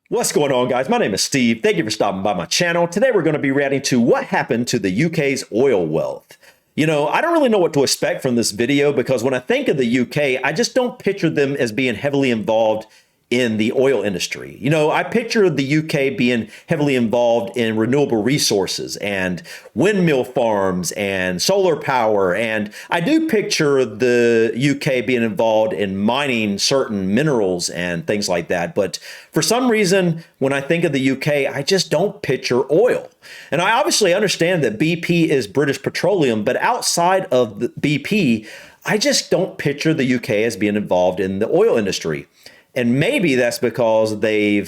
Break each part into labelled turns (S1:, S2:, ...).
S1: What's going on, guys? My name is Steve. Thank you for stopping by my channel. Today we're going to be reacting to what happened to the UK's oil wealth. I don't really know what to expect from this video because when I think of the UK, I just don't picture them as being heavily involved in the oil industry. I picture the UK being heavily involved in renewable resources and windmill farms and solar power. And I do picture the UK being involved in mining certain minerals and things like that. But for some reason, when I think of the UK, I just don't picture oil. And I obviously understand that BP is British Petroleum, but outside of the BP, I just don't picture the UK as being involved in the oil industry. And maybe that's because they're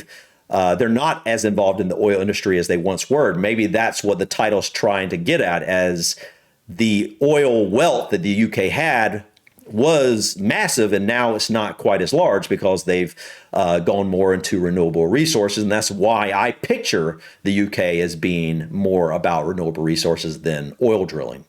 S1: not as involved in the oil industry as they once were. Maybe that's what the title's trying to get at, as the oil wealth that the UK had was massive, and now it's not quite as large because they've gone more into renewable resources. And that's why I picture the UK as being more about renewable resources than oil drilling.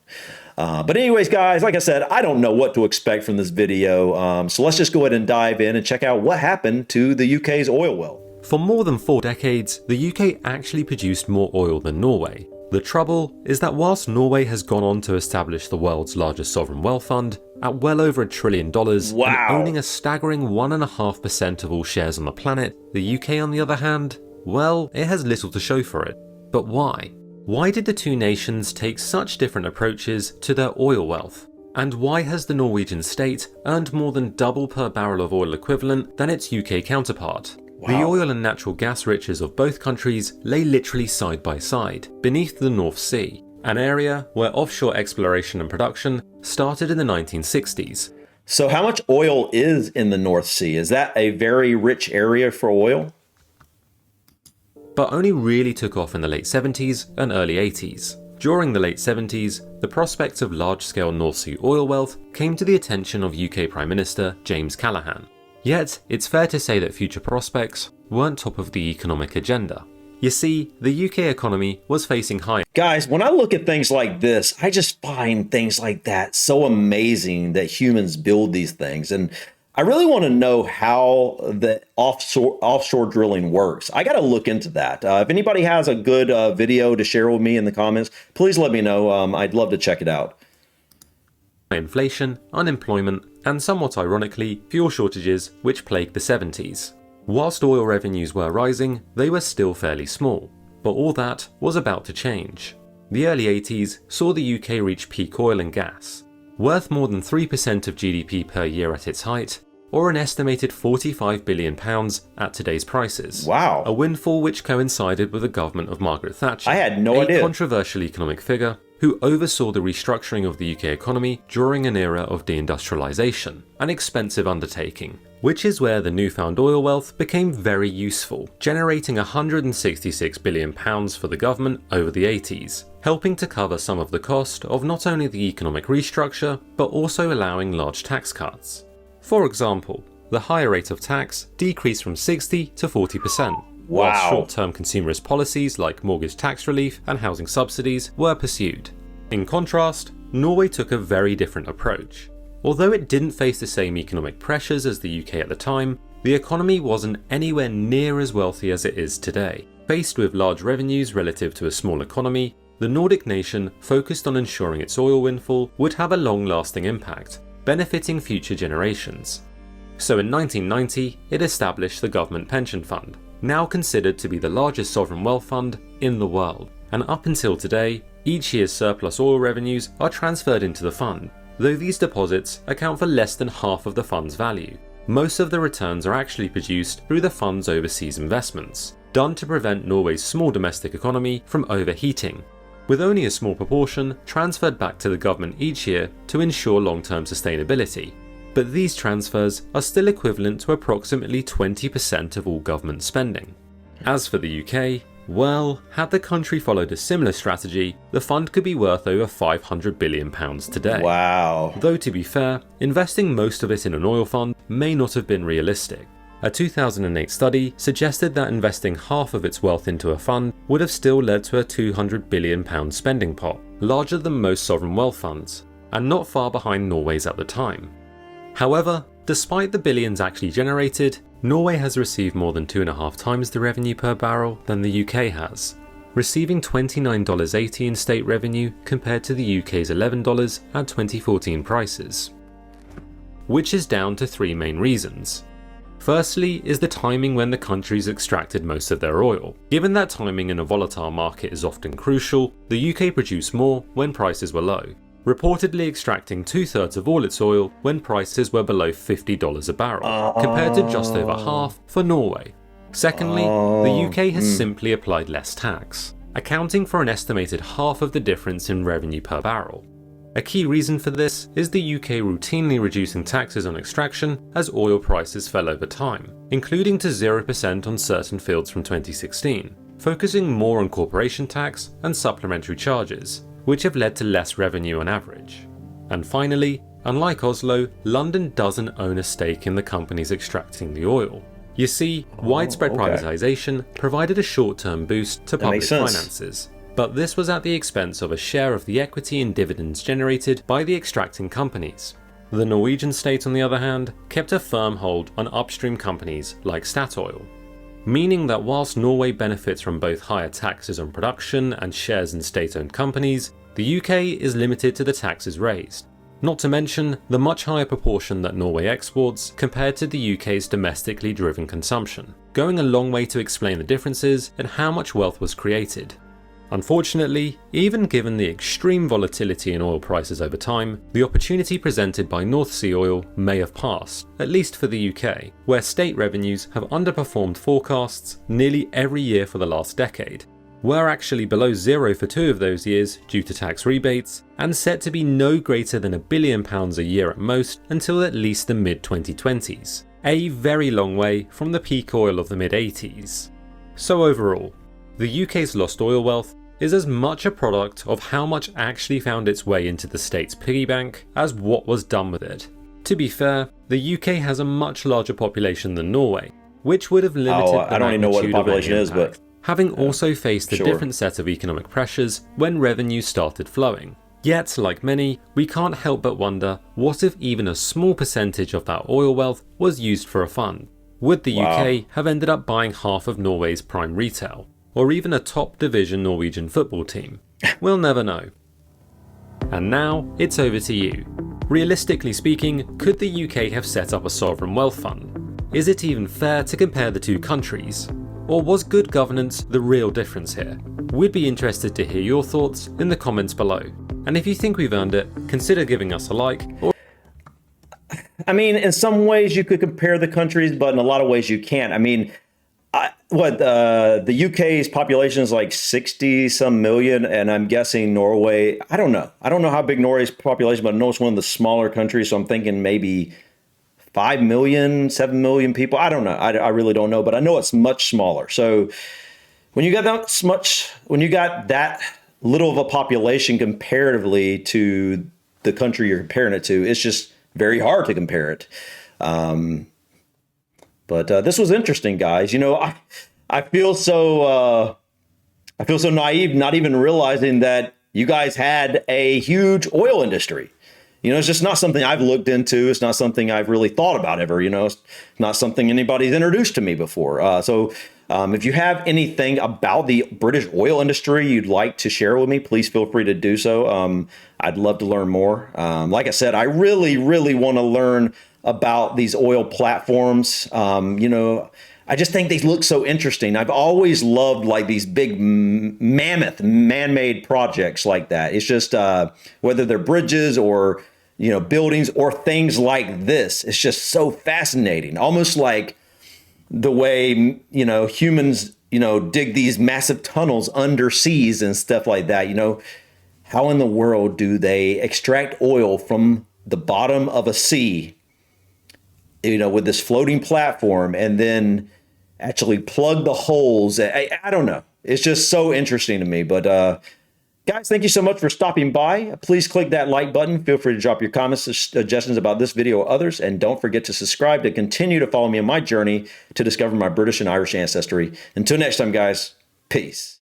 S1: But anyways, guys, like I said, I don't know what to expect from this video. So let's just go ahead and dive in and check out what happened to the UK's oil wealth.
S2: For more than 4 decades, the UK actually produced more oil than Norway. The trouble is that whilst Norway has gone on to establish the world's largest sovereign wealth fund at well over $1 trillion,
S1: wow,
S2: and owning a staggering 1.5% of all shares on the planet, the UK, on the other hand, well, it has little to show for it. But why? Why did the two nations take such different approaches to their oil wealth? And why has the Norwegian state earned more than double per barrel of oil equivalent than its UK counterpart?
S1: Wow.
S2: The oil and natural gas riches of both countries lay literally side by side, beneath the North Sea, an area where offshore exploration and production started in the 1960s.
S1: So how much oil is in the North Sea? Is that a very rich area for oil?
S2: But only really took off in the late 70s and early 80s. During the late 70s, the prospects of large-scale North Sea oil wealth came to the attention of UK Prime Minister James Callaghan. Yet, it's fair to say that future prospects weren't top of the economic agenda. You see, the UK economy was facing high.
S1: Guys, when I look at things like this, I just find things like that so amazing that humans build these things. And I really want to know how the offshore drilling works. I got to look into that. If anybody has a good video to share with me in the comments, please let me know. I'd love to check it out.
S2: Inflation, unemployment, and somewhat ironically, fuel shortages which plagued the 70s. Whilst oil revenues were rising, they were still fairly small. But all that was about to change. The early 80s saw the UK reach peak oil and gas, worth more than 3% of GDP per year at its height, or an estimated £45 billion at today's prices.
S1: Wow.
S2: A windfall which coincided with the government of Margaret Thatcher.
S1: I had no idea.
S2: A controversial economic figure who oversaw the restructuring of the UK economy during an era of deindustrialisation, an expensive undertaking, which is where the newfound oil wealth became very useful, generating £166 billion for the government over the 80s, helping to cover some of the cost of not only the economic restructure, but also allowing large tax cuts. For example, the higher rate of tax decreased from 60 to 40%, whilst short-term consumerist policies like mortgage tax relief and housing subsidies were pursued. In contrast, Norway took a very different approach. Although it didn't face the same economic pressures as the UK at the time, the economy wasn't anywhere near as wealthy as it is today. Faced with large revenues relative to a small economy, the Nordic nation focused on ensuring its oil windfall would have a long-lasting impact, benefiting future generations. So in 1990, it established the Government Pension Fund, now considered to be the largest sovereign wealth fund in the world. And up until today, each year's surplus oil revenues are transferred into the fund, though these deposits account for less than half of the fund's value. Most of the returns are actually produced through the fund's overseas investments, done to prevent Norway's small domestic economy from overheating, with only a small proportion transferred back to the government each year to ensure long-term sustainability. But these transfers are still equivalent to approximately 20% of all government spending. As for the UK, well, had the country followed a similar strategy, the fund could be worth over £500 billion today.
S1: Wow.
S2: Though to be fair, investing most of it in an oil fund may not have been realistic. A 2008 study suggested that investing half of its wealth into a fund would have still led to a £200 billion spending pot, larger than most sovereign wealth funds, and not far behind Norway's at the time. However, despite the billions actually generated, Norway has received more than 2.5 times the revenue per barrel than the UK has, receiving $29.80 in state revenue compared to the UK's $11 at 2014 prices. Which is down to 3 main reasons. Firstly is the timing when the countries extracted most of their oil. Given that timing in a volatile market is often crucial, the UK produced more when prices were low, reportedly extracting 2/3 of all its oil when prices were below $50 a barrel, compared to just over half for Norway. Secondly, the UK has simply applied less tax, accounting for an estimated half of the difference in revenue per barrel. A key reason for this is the UK routinely reducing taxes on extraction as oil prices fell over time, including to 0% on certain fields from 2016, focusing more on corporation tax and supplementary charges, which have led to less revenue on average. And finally, unlike Oslo, London doesn't own a stake in the companies extracting the oil. You see, widespread privatisation provided a short-term boost to public finances, but this was at the expense of a share of the equity and dividends generated by the extracting companies. The Norwegian state, on the other hand, kept a firm hold on upstream companies like Statoil, meaning that whilst Norway benefits from both higher taxes on production and shares in state-owned companies, the UK is limited to the taxes raised. Not to mention the much higher proportion that Norway exports compared to the UK's domestically driven consumption, going a long way to explain the differences in how much wealth was created. Unfortunately, even given the extreme volatility in oil prices over time, the opportunity presented by North Sea oil may have passed, at least for the UK, where state revenues have underperformed forecasts nearly every year for the last decade. We're actually below zero for 2 of those years due to tax rebates, and set to be no greater than £1 billion a year at most until at least the mid-2020s, a very long way from the peak oil of the mid-80s. So overall, the UK's lost oil wealth is as much a product of how much actually found its way into the state's piggy bank as what was done with it. To be fair, the UK has a much larger population than Norway, which would have limited the
S1: I don't even know what the population is, but
S2: having also faced a different set of economic pressures when revenue started flowing. Yet, like many, we can't help but wonder, what if even a small percentage of that oil wealth was used for a fund? Would the UK have ended up buying half of Norway's prime retail? Or even a top division Norwegian football team? We'll never know. And now, it's over to you. Realistically speaking, could the UK have set up a sovereign wealth fund? Is it even fair to compare the two countries? Or was good governance the real difference here? We'd be interested to hear your thoughts in the comments below. And if you think we've earned it, consider giving us a like.
S1: I mean, in some ways you could compare the countries, but in a lot of ways you can't. I mean, the UK's population is like 60 some million, and I'm guessing Norway, I don't know how big Norway's population, but I know it's one of the smaller countries, so I'm thinking maybe 5 million, 7 million people. I don't know. I really don't know, but I know it's much smaller. So when you got that little of a population comparatively to the country you're comparing it to, it's just very hard to compare it. But this was interesting, guys. You know, I feel so naive, not even realizing that you guys had a huge oil industry. You know, it's just not something I've looked into. It's not something I've really thought about ever. You know, it's not something anybody's introduced to me before. So if you have anything about the British oil industry you'd like to share with me, please feel free to do so. I'd love to learn more. Like I said, I really, really want to learn about these oil platforms. You know, I just think they look so interesting. I've always loved like these big mammoth man-made projects like that. It's just whether they're bridges or, you know, buildings or things like this. It's just so fascinating. Almost like the way, you know, humans, you know, dig these massive tunnels under seas and stuff like that. You know, how in the world do they extract oil from the bottom of a sea, you know, with this floating platform, and then actually plug the holes? I don't know. It's just so interesting to me. But guys, thank you so much for stopping by. Please click that like button. Feel free to drop your comments or suggestions about this video or others. And don't forget to subscribe to continue to follow me on my journey to discover my British and Irish ancestry. Until next time, guys, peace.